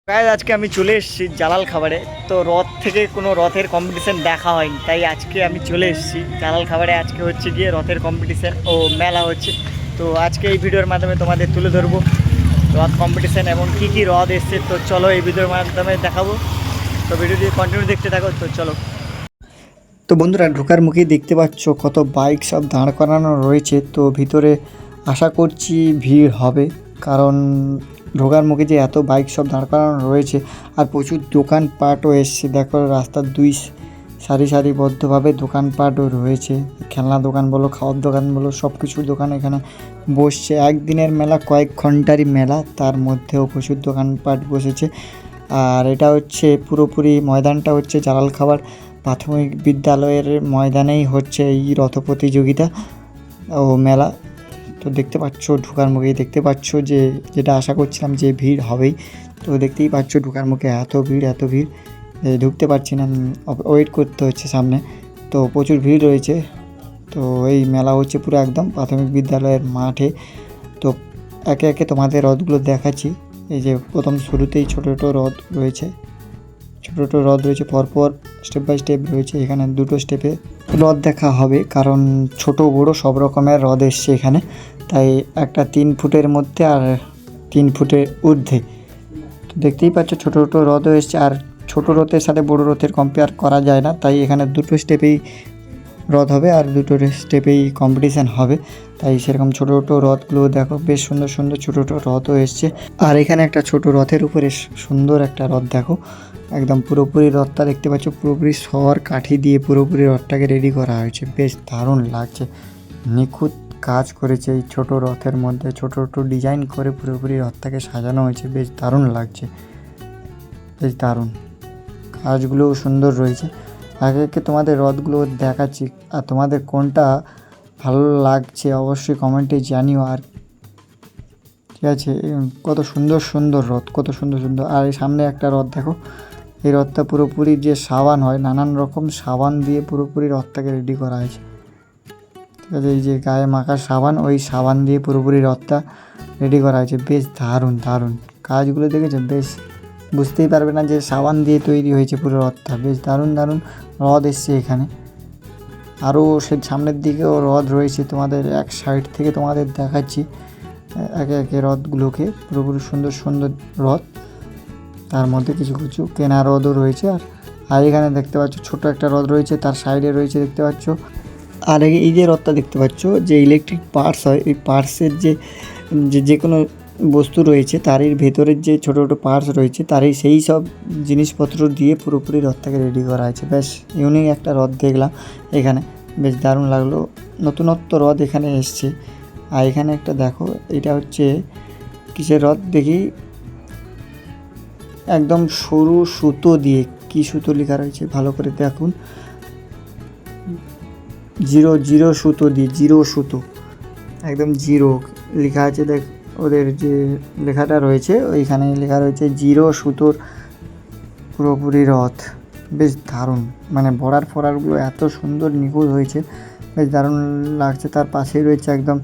Guys আজকে আমি চলে এসেছি জালাল খাবারে। তো রথ থেকে কোনো রথের কম্পিটিশন দেখা হয়নি, তাই আজকে আমি চলে এসেছি জালাল খাবারে। আজকে হচ্ছে গিয়ে রথের কম্পিটিশন ও মেলা হচ্ছে। তো আজকে এই ভিডিওর মাধ্যমে তোমাদের তুলে ধরবো রথ কম্পিটিশন এবং কী কী রথ এসছে। তো চলো এই ভিডিওর মাধ্যমে দেখাবো। তো ভিডিওটি কন্টিনিউ দেখতে থাকো। তো চলো। তো বন্ধুরা, ঢোকার মুখেই দেখতে পাচ্ছ কত বাইক সব দাঁড় করানো রয়েছে। তো ভিতরে আশা করছি ভিড় হবে, কারণ ঢোকার মুখে যে এত বাইক সব দাঁড় করানো রয়েছে আর প্রচুর দোকানপাটও এসছে। দেখো রাস্তার দুই সারিবদ্ধভাবে দোকানপাটও রয়েছে। খেলনা দোকান বলো, খাওয়ার দোকান বলো, সব কিছুর দোকান এখানে বসছে। একদিনের মেলা, কয়েক ঘন্টারই মেলা, তার মধ্যেও প্রচুর দোকানপাট বসেছে। আর এটা হচ্ছে পুরোপুরি ময়দানটা হচ্ছে জালাল খাবার প্রাথমিক বিদ্যালয়ের ময়দানেই হচ্ছে এই রথ প্রতিযোগিতা ও মেলা। তো দেখতে পাচ্ছ ঢোকার মুখেই দেখতে পাচ্ছ যে যেটা আশা করছিলাম যে ভিড় হবেই। তো দেখতেই পাচ্ছ ঢোকার মুখে এত ভিড় ঢুকতে পারছি না, ওয়েট করতে হচ্ছে সামনে। তো প্রচুর ভিড় রয়েছে। তো এই মেলা হচ্ছে পুরো একদম প্রাথমিক বিদ্যালয়ের মাঠে। তো একে একে তোমাদের রথগুলো দেখাচ্ছি। এই যে প্রথম শুরুতেই ছোটো ছোটো রথ রয়েছে, পরপর স্টেপ বাই স্টেপ রয়েছে। এখানে দুটো স্টেপে রথ দেখা হবে, কারণ ছোট বড় সব রকমের রথ এসছে এখানে। তাই একটা 3 ফুটের মধ্যে আর 3 ফুটের ঊর্ধ্বে। তো দেখতেই পাচ্ছ ছোট ছোট রথও এসছে। আর ছোট রথের সাথে বড় রথের কম্পেয়ার করা যায় না, তাই এখানে দুটো স্টেপেই রথ হবে আর দুটো স্টেপেই কম্পিটিশান হবে। তাই সেরকম ছোটো ছোটো রথগুলো দেখো, বেশ সুন্দর সুন্দর ছোটো ছোটো রথও এসছে। আর এখানে একটা ছোট রথের উপরে সুন্দর একটা রথ দেখো, একদম পুরোপুরি রথটা দেখতে পাচ্ছ পুরোপুরি সর কাঠি দিয়ে পুরোপুরি রথটাকে রেডি করা হয়েছে। বেশ দারুণ লাগছে, নিখুঁত কাজ করেছে এই ছোট রথের মধ্যে। ছোট ছোট ডিজাইন করে পুরোপুরি রথটাকে সাজানো হয়েছে, বেশ দারুণ লাগছে, বেশ দারুণ কাজগুলোও সুন্দর রয়েছে। আগে একে তোমাদের রথগুলো দেখাচ্ছি, আর তোমাদের কোনটা ভালো লাগছে অবশ্যই কমেন্টে জানিও। আর ঠিক আছে, কত সুন্দর সুন্দর রথ, কত সুন্দর সুন্দর। আর এই সামনে একটা রথ দেখো, এই রথটা পুরোপুরি যে সাবান হয়, নানান রকম সাবান দিয়ে পুরোপুরি রথটাকে রেডি করা হয়েছে। ঠিক আছে, এই যে গায়ে মাখার সাবান, ওই সাবান দিয়ে পুরোপুরি রথটা রেডি করা হয়েছে। বেশ দারুণ দারুণ কাজগুলো দেখেছো, বেশ বুঝতেই পারবে না যে সাবান দিয়ে তৈরি হয়েছে পুরো রথটা। বেশ দারুণ দারুণ রথ এসছে এখানে। আরও সে সামনের দিকেও রথ রয়েছে, তোমাদের এক সাইড থেকে তোমাদের দেখাচ্ছি একে একে রথগুলোকে। পুরোপুরি সুন্দর সুন্দর রথ, তার মধ্যে কিছু কিছু কেনা রথও রয়েছে। আর এখানে দেখতে পাচ্ছ ছোট একটা রথ রয়েছে, তার সাইডে রয়েছে দেখতে পাচ্ছ। আর এই যে রথটা দেখতে পাচ্ছ, যে ইলেকট্রিক পার্টস হয়, এই পার্টসের যে কোনো বস্তু রয়েছে তারই ভেতরের যে ছোটো ছোটো পার্টস রয়েছে, তারই সেই সব জিনিসপত্র দিয়ে পুরোপুরি রথটাকে রেডি করা হয়েছে। বেশ ইউনিক একটা রথ দেখলাম এখানে, বেশ দারুণ লাগলো। নতুনত্ব রথ এখানে এসছে। আর এখানে একটা দেখো, এটা হচ্ছে কিসের রথ দেখি, একদম সরু সুতো দিয়ে, কি সুতো লেখা রয়েছে ভালো করে দেখুন, 0 সুতো দিয়ে, 0 সুতো, একদম 0 লেখা আছে। দেখ ওদের যে লেখাটা রয়েছে ওইখানে লেখা রয়েছে 0 সুতোর পুরোপুরি রথ। বেশ দারুণ, মানে বর্ডার ফর্ডারগুলো এত সুন্দর নিখুঁত হয়েছে, বেশ দারুণ লাগছে। তার পাশেই রয়েছে একদম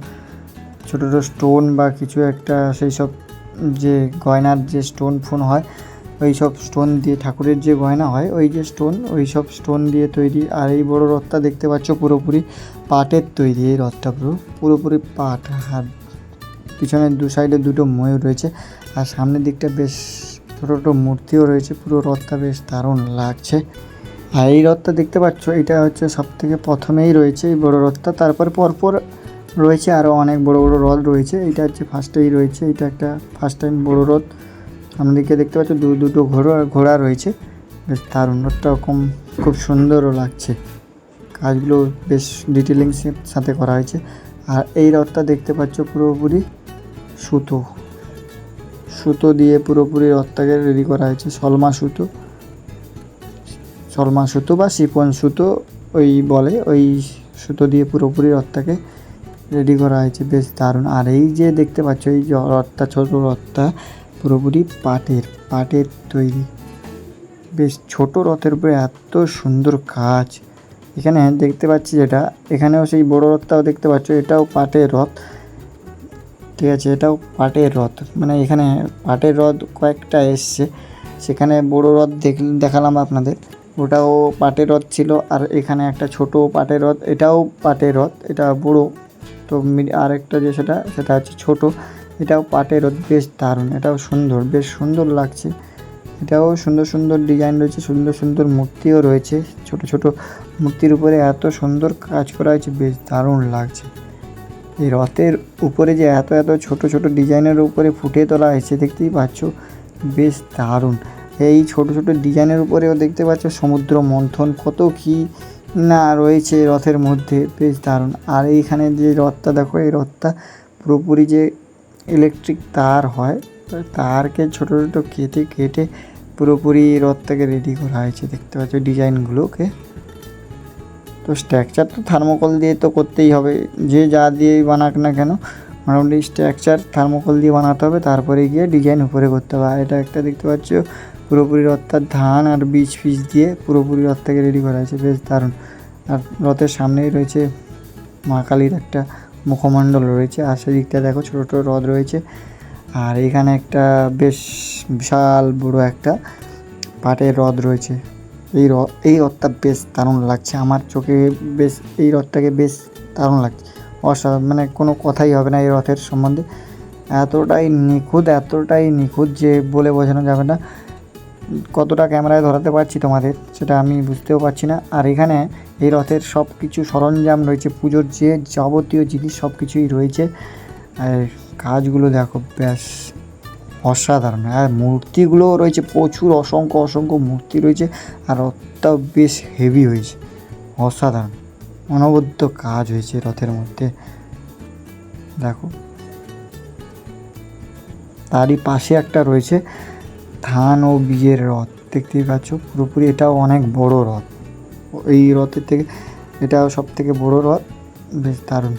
ছোটো ছোটো স্টোন বা কিছু একটা, সেই সব যে গয়নার যে স্টোন ফোন হয়, ওই সব স্টোন দিয়ে ঠাকুরের যে গয়না হয়, ওই যে স্টোন, ওই সব স্টোন দিয়ে তৈরি। আর এই বড় রথটা দেখতে পাচ্ছ পুরোপুরি পাটের তৈরি। এই রথটা পুরোপুরি পাট। আর পিছনের দু সাইডে দুটো ময়ূর রয়েছে, আর সামনের দিকটা বেশ ছোটো ছোটো মূর্তিও রয়েছে। পুরো রথটা বেশ দারুণ লাগছে। আর এই রথটা দেখতে পাচ্ছ, এটা হচ্ছে সব থেকে প্রথমেই রয়েছে এই বড় রথটা, তারপর পরপর রয়েছে আরও অনেক বড় বড় রথ রয়েছে। এটা হচ্ছে ফার্স্টেই রয়েছে, এটা একটা ফার্স্ট টাইম বড় রথ। আমাদেরকে দেখতে পাচ্ছ দুটো ঘোড়া রয়েছে, বেশ দারুণ। রথটা খুব সুন্দরও লাগছে, কাজগুলো বেশ ডিটেলিংসের সাথে করা হয়েছে। আর এই রথটা দেখতে পাচ্ছ পুরোপুরি সুতো দিয়ে পুরোপুরি রথটাকে রেডি করা হয়েছে। সলমা সুতো বা শিপন সুতো ওই বলে, ওই সুতো দিয়ে পুরোপুরি রথটাকে রেডি করা হয়েছে, বেশ দারুণ। আর এই যে দেখতে পাচ্ছ এই যে রথটা, ছোট রথটা পুরোপুরি পাটের তৈরি। বেশ ছোট রথের উপরে এত সুন্দর কাজ এখানে দেখতে পাচ্ছি। যেটা এখানেও সেই বড় রথটাও দেখতে পাচ্ছ, এটাও পাটের রথ। ঠিক আছে, এটাও পাটের রথ, মানে এখানে পাটের রথ কয়েকটা এসছে। সেখানে বড় রথ দেখালাম আপনাদের, ওটাও পাটের রথ ছিল। আর এখানে একটা ছোট পাটের রথ, এটাও পাটের রথ, এটা বড়। তো আরেকটা যে সেটা হচ্ছে ছোট, এটাও পাটের রথ, বেশ দারুণ, এটাও সুন্দর, বেশ সুন্দর লাগছে। এটাও সুন্দর সুন্দর ডিজাইন রয়েছে, সুন্দর সুন্দর মূর্তিও রয়েছে, ছোট ছোট মূর্তির উপরে এত সুন্দর কাজ করা হয়েছে, বেশ দারুণ লাগছে। এই রথের উপরে যে এত এত ছোট ছোট ডিজাইনের উপরে ফুটিয়ে তোলা হয়েছে দেখতেই পাচ্ছ, বেশ দারুণ। এই ছোট ছোট ডিজাইনের উপরেও দেখতে পাচ্ছ সমুদ্র মন্থন, কত কি না রয়েছে রথের মধ্যে, বেশ দারুণ। আর এইখানে যে রথটা দেখো, এই রথটা পুরোপুরি যে ইলেকট্রিক তার হয়, তারকে ছোট ছোট কেটে কেটে পুরোপুরি রথটাকে রেডি করা হয়েছে, দেখতে পাচ্ছ ডিজাইনগুলোকে। তো স্ট্রাকচার তো থার্মোকল দিয়ে তো করতেই হবে, যে যা দিয়েই বানাক না কেন, মোটামুটি স্ট্রাকচার থার্মোকল দিয়ে বানাতে হবে, তারপরে গিয়ে ডিজাইন উপরে করতে হবে। আর এটা একটা দেখতে পাচ্ছ পুরোপুরি রথটার ধান আর বীজ ফিজ দিয়ে পুরোপুরি রথটাকে রেডি করা হয়েছে, বেশ দারুণ। আর রথের সামনেই রয়েছে মা কালীর একটা মুখমণ্ডল রয়েছে, আর সেদিকটা দেখো ছোটো ছোটো রথ রয়েছে। আর এখানে একটা বেশ বিশাল বড় একটা পাটের রথ রয়েছে। এই রথটা বেশ দারুণ লাগছে আমার চোখে, বেশ এই রথটাকে বেশ দারুণ লাগছে, অসাধারণ, মানে কোনো কথাই হবে না এই রথের সম্বন্ধে। এতটাই নিখুঁত যে বলে বোঝানো যাবে না। কতটা ক্যামেরায় ধরাতে পারছি তোমাদের সেটা আমি বুঝতেও পারছি না। আর এখানে এই রথের সব কিছু সরঞ্জাম রয়েছে, পুজোর যে যাবতীয় জিনিস সব কিছুই রয়েছে। আর কাজগুলো দেখো, বেশ অসাধারণ। আর মূর্তিগুলো রয়েছে প্রচুর, অসংখ্য অসংখ্য মূর্তি রয়েছে। আর রথটাও বেশ হেভি হয়েছে, অসাধারণ, অনবদ্য কাজ হয়েছে রথের মধ্যে, দেখো। তারই পাশে একটা রয়েছে ধান ও বীজের রথ, দেখতেই পাচ্ছ পুরোপুরি, এটাও অনেক বড় রথ। এই রথের থেকে এটাও সব থেকে বড় রথ, বেশ দারুণ।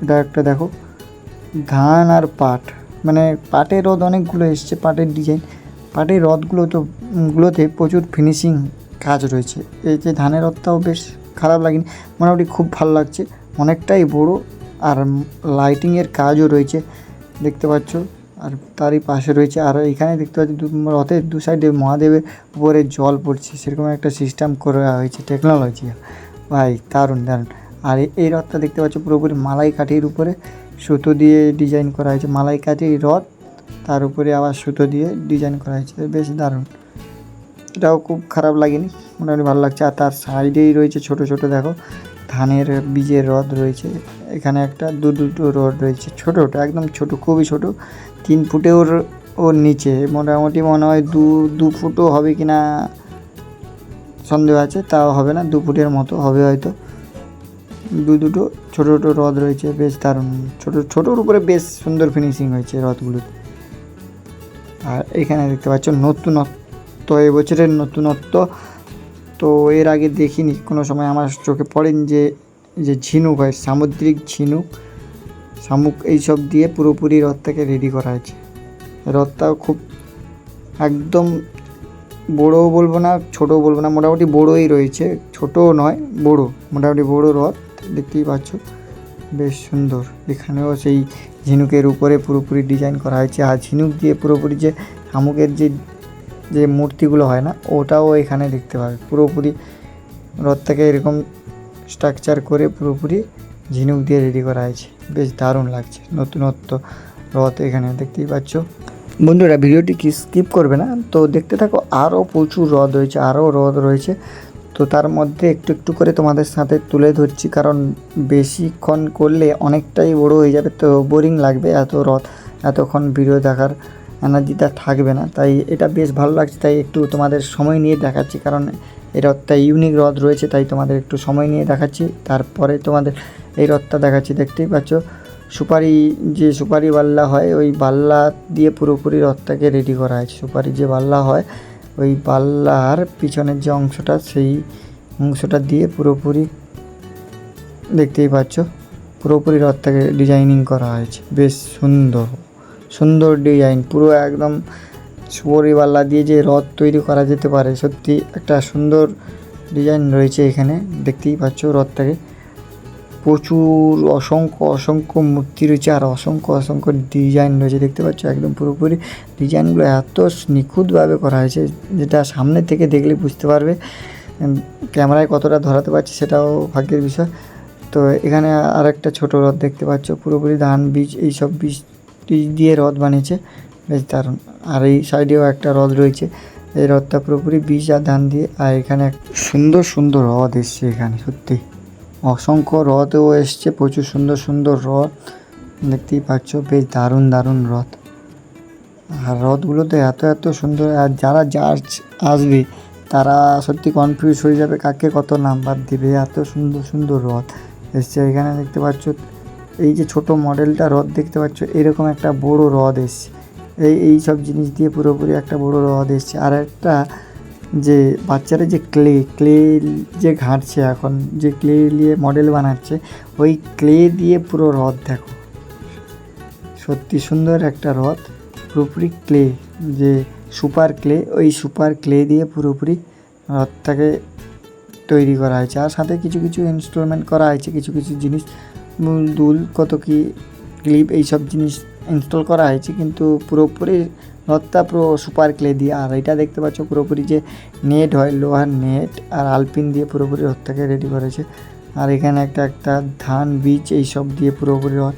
এটা একটা দেখো ধান আর পাট, মানে পাটের রথ অনেকগুলো এসছে, পাটের ডিজাইন, পাটের গুলোতে প্রচুর ফিনিশিং কাজ রয়েছে। এই যে ধানের রথটাও বেশ খারাপ লাগেনি, মোটামুটি খুব ভালো লাগছে, অনেকটাই বড়। আর লাইটিংয়ের কাজও রয়েছে, দেখতে পাচ্ছ। আর তারই পাশে রয়েছে, আর এখানে দেখতে পাচ্ছি রথের দু সাইডে মহাদেবের উপরে জল পড়ছে, সেরকম একটা সিস্টেম করা হয়েছে, টেকনোলজি ভাই, দারুণ দারুণ। আর এই রথটা দেখতে পাচ্ছ পুরোপুরি মালাইকাঠির উপরে সুতো দিয়ে ডিজাইন করা হয়েছে, মালাইকাঠির রথ, তার উপরে আবার সুতো দিয়ে ডিজাইন করা হয়েছে, বেশ দারুণ। এটাও খুব খারাপ লাগেনি, মোটামুটি ভালো লাগছে। আর তার সাইডেই রয়েছে ছোট ছোট দেখো ধানের বীজের রথ রয়েছে, এখানে একটা দুটো রথ রয়েছে, ছোটো ছোটো, একদম ছোটো, খুবই ছোটো, 3 ফুটে ওর নিচে, মোটামুটি মনে হয় দু ফুটও হবে কি না সন্দেহ আছে, তাও হবে না, 2 ফুটের মতো হবে হয়তো। দুটো ছোটো ছোটো রথ রয়েছে, বেশ দারুণ, ছোটোর উপরে বেশ সুন্দর ফিনিশিং হয়েছে রথগুলোতে। আর এখানে দেখতে পাচ্ছ নতুনত্ব, এবছরের নতুনত্ব, তো এর আগে দেখিনি কোনো সময়, আমার চোখে পড়েন যে ঝিনুক হয়, সামুদ্রিক ঝিনুক, শামুক, এইসব দিয়ে পুরোপুরি রথটাকে রেডি করা হয়েছে। রথটাও খুব একদম বড়ও বলবো না, ছোটও বলবো না, মোটামুটি বড়োই রয়েছে, ছোটও নয়, বড়ো, মোটামুটি বড়ো রথ, দেখতেই পাচ্ছ, বেশ সুন্দর। এখানেও সেই ঝিনুকের উপরে পুরোপুরি ডিজাইন করা হয়েছে। আর ঝিনুক দিয়ে পুরোপুরি যে শামুকের যে মূর্তিগুলো হয় না, ওটাও এখানে দেখতে পাবে, পুরোপুরি রথটাকে এরকম স্ট্রাকচার করে পুরোপুরি ঝিনুক দিয়ে রেডি করা হয়েছে, বেশ দারুণ লাগছে। নতুনত্ব রথ এখানে দেখতেই পাচ্ছ। বন্ধুরা ভিডিওটি কি স্কিপ করবে না, তো দেখতে থাকো, আরও প্রচুর রথ রয়েছে, আরও রথ রয়েছে। তো তার মধ্যে একটু একটু করে তোমাদের সাথে তুলে ধরছি, কারণ বেশিক্ষণ করলে অনেকটাই বড় হয়ে যাবে, তো বোরিং লাগবে, এত রথ এতক্ষণ ভিডিও দেখার এনার্জিটা থাকবে না। তাই এটা বেশ ভালো লাগছে, তাই একটু তোমাদের সময় নিয়ে দেখাচ্ছি, কারণ এই রথটা ইউনিক রথ রয়েছে, তাই তোমাদের একটু সময় নিয়ে দেখাচ্ছি। তারপরে তোমাদের এই রথটা দেখাচ্ছি, দেখতেই পাচ্ছ সুপারি বাল্লা হয়, ওই বাল্লা দিয়ে পুরোপুরি রথটাকে রেডি করা হয়েছে। সুপারি যে বাল্লা হয়, ওই বাল্লার পিছনের যে অংশটা, সেই অংশটা দিয়ে পুরোপুরি দেখতেই পাচ্ছ পুরোপুরি রথটাকে ডিজাইনিং করা হয়েছে, বেশ সুন্দর ডিজাইন, পুরো একদম সুপারি বাল্লা দিয়ে যে রথ তৈরি করা যেতে পারে, সত্যি একটা সুন্দর ডিজাইন রয়েছে এখানে, দেখতেই পাচ্ছ রথটাকে। প্রচুর অসংখ্য অসংখ্য মূর্তি রয়েছে আর অসংখ্য ডিজাইন রয়েছে, দেখতে পাচ্ছ একদম পুরোপুরি ডিজাইনগুলো এত নিখুঁতভাবে করা হয়েছে যেটা সামনে থেকে দেখলে বুঝতে পারবে। ক্যামেরায় কতটা ধরাতে পারছি সেটাও ভাগ্যের বিষয়। তো এখানে আর একটা ছোটো রথ দেখতে পাচ্ছ, পুরোপুরি ধান বীজ এইসব বীজ দিয়ে রথ বানিয়েছে, বেশ দারুণ। আর এই সাইডেও একটা রথ রয়েছে, এই রথটা পুরোপুরি বীজ আর ধান দিয়ে। আর এখানে সুন্দর সুন্দর রথ এসছে, এখানে সত্যি অসংখ্য রথও এসছে, প্রচুর সুন্দর সুন্দর রথ দেখতেই পাচ্ছ, বেশ দারুণ দারুণ রথ। আর রথগুলোতে এত সুন্দর, আর যারা জাজ আসবে তারা সত্যি কনফিউজ হয়ে যাবে কাকে কত নাম্বার দেবে, এত সুন্দর সুন্দর রথ এসছে। এখানে দেখতে পাচ্ছ এই যে ছোট মডেলটা রথ দেখতে পাচ্ছ, এরকম একটা বড় রথ এসছে, এই সব জিনিস দিয়ে পুরোপুরি একটা বড় রথ এসছে। আর একটা যে বাচ্চারা যে ক্লে যে ঘাঁটছে, এখন যে ক্লে নিয়ে মডেল বানাচ্ছে, ওই ক্লে দিয়ে পুরো রথ দেখো, সত্যি সুন্দর একটা রথ, পুরোপুরি ক্লে, যে সুপার ক্লে, ওই সুপার ক্লে দিয়ে পুরোপুরি রথটাকে তৈরি করা হয়েছে। আর সাথে কিছু কিছু ইনস্টলমেন্ট করা হয়েছে, কিছু কিছু জিনিস দুল কত কি ক্লিপ এইসব জিনিস ইনস্টল করা হয়েছে, কিন্তু পুরোপুরি রথটা পুরো সুপার ক্লে দিয়ে। আর এটা দেখতে পাচ্ছ পুরোপুরি যে নেট হয়, লোহার নেট আর আলপিন দিয়ে পুরোপুরি রথটাকে রেডি করেছে। আর এখানে একটা ধান বীজ এইসব দিয়ে পুরোপুরি রথ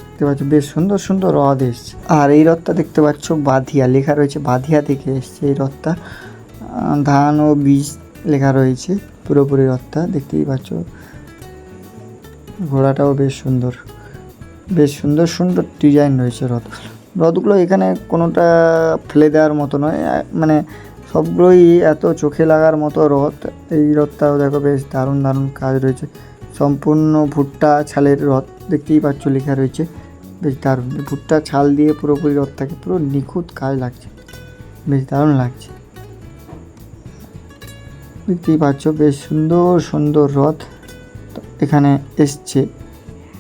দেখতে পাচ্ছ, বেশ সুন্দর সুন্দর রথ এসছে। আর এই রথটা দেখতে পাচ্ছ বাধিয়া লেখা রয়েছে, বাধিয়া থেকে এসছে এই রথটা, ধান ও বীজ লেখা রয়েছে পুরোপুরি রথটা দেখতেই পাচ্ছ। ঘোড়াটাও বেশ সুন্দর, বেশ সুন্দর সুন্দর ডিজাইন রয়েছে রথগুলো। এখানে কোনোটা ফেলে দেওয়ার মতো নয়, মানে সবগুলোই এত চোখে লাগার মতো রথ। এই রথটাও দেখো বেশ দারুণ দারুণ কাজ রয়েছে, সম্পূর্ণ ভুট্টা ছালের রথ দেখতেই পাচ্ছ লেখা রয়েছে, বেশ দারুণ। ভুট্টা ছাল দিয়ে পুরোপুরি রথটাকে পুরো নিখুঁত কাজ লাগছে, বেশ দারুণ লাগছে দেখতেই পাচ্ছ, বেশ সুন্দর সুন্দর রথ এখানে এসছে।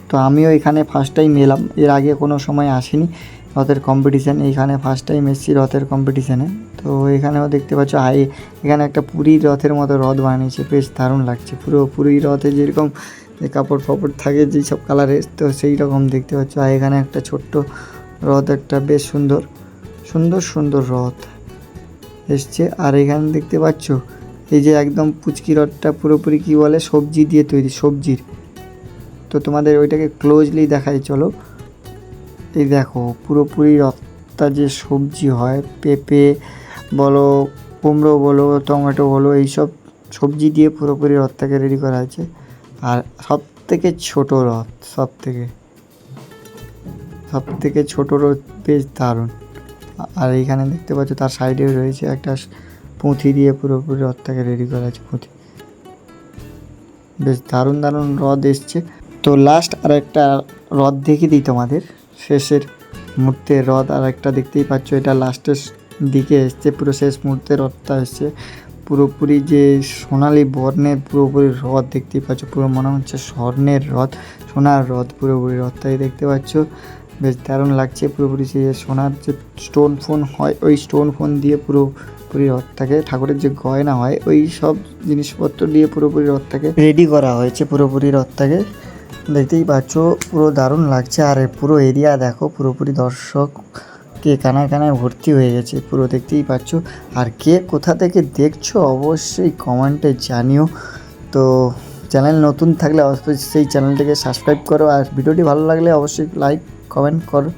তো আমিও এখানে ফার্স্ট টাইম এলাম, এর আগে কোনো সময় আসিনি রথের কম্পিটিশান, এইখানে ফার্স্ট টাইম এসেছি রথের কম্পিটিশানে। তো এখানেও দেখতে পাচ্ছ এখানে একটা পুরীর রথের মতো রথ বানিয়েছে, বেশ দারুণ লাগছে। পুরো পুরীর রথে যেরকম কাপড় ফাপড় থাকে যেই সব কালারের, তো সেই রকম দেখতে পাচ্ছ। আর এখানে একটা ছোট্ট রথ, একটা বেশ সুন্দর সুন্দর সুন্দর রথ এসছে। আর এখানে দেখতে পাচ্ছ এই যে একদম পুচকি রথটা পুরোপুরি কী বলে, সবজি দিয়ে তৈরি, সবজির। তো তোমাদের ওইটাকে ক্লোজলি দেখাই চলো, এই দেখো পুরোপুরি রথটা যে সবজি হয়, পেঁপে বলো, কুমড়ো বলো, টমেটো বলো, এইসব সবজি দিয়ে পুরোপুরি রথটাকে রেডি করা হয়েছে। আর সব থেকে ছোটো রথ, সব থেকে ছোটো রথ, বেশ দারুণ। আর এইখানে দেখতে পাচ্ছ তার সাইডে রয়েছে একটা পুঁথি দিয়ে পুরোপুরি রথটাকে রেডি করা আছে, পুঁথি। বেশ দারুণ দারুণ রথ এসছে। তো লাস্ট আর একটা রথ দেখিয়ে দিই তোমাদের, শেষের মুহূর্তের রথ আর একটা দেখতেই পাচ্ছ, এটা লাস্টের দিকে এসছে, পুরো শেষ মুহূর্তের রথটা এসছে, পুরোপুরি যে সোনালি বর্ণের পুরোপুরি রথ দেখতেই পাচ্ছ, পুরো মনে হচ্ছে স্বর্ণের রথ, সোনার রথ, পুরোপুরি রথটাই দেখতে পাচ্ছ, বেশ দারুণ লাগছে। পুরোপুরি যে সোনার যে স্টোন ফোন হয়, ওই স্টোন ফোন দিয়ে পুরোপুরি রথটাকে, ঠাকুরের যে গয়না হয় ওই সব জিনিসপত্র দিয়ে পুরোপুরি রথটাকে রেডি করা হয়েছে, পুরোপুরি রথটাকে দেখতেই পাচ্ছ, পুরো দারুণ লাগছে। আর পুরো এরিয়া দেখো, পুরোপুরি দর্শককে কানায় কানায় ভর্তি হয়ে গেছে পুরো, দেখতেই পাচ্ছ। আর কে কোথা থেকে দেখছো অবশ্যই কমেন্টে জানিও। তো চ্যানেল নতুন থাকলে অবশ্যই সেই চ্যানেলটিকে সাবস্ক্রাইব করো, আর ভিডিওটি ভালো লাগলে অবশ্যই লাইক কমেন্ট করো।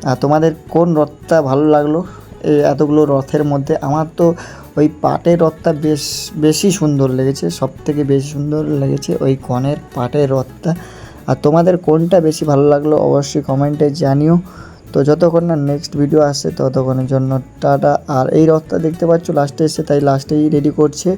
আর তোমাদের কোন রথটা ভালো লাগলো এই এতগুলো রথের মধ্যে? আমার তো ওই পাটের রথটা বেশি সুন্দর লেগেছে, সব থেকে বেশি সুন্দর লেগেছে ওই কনের পাটের রথটা। আর তোমাদের কোনটা বেশি ভালো লাগলো অবশ্যই কমেন্টে জানিও। তো যতক্ষণ না নেক্সট ভিডিও আসে ততক্ষণের জন্য টাটা। আর এই রথটা দেখতে পাচ্ছ লাস্টে এসে, তাই লাস্টেই রেডি করছে।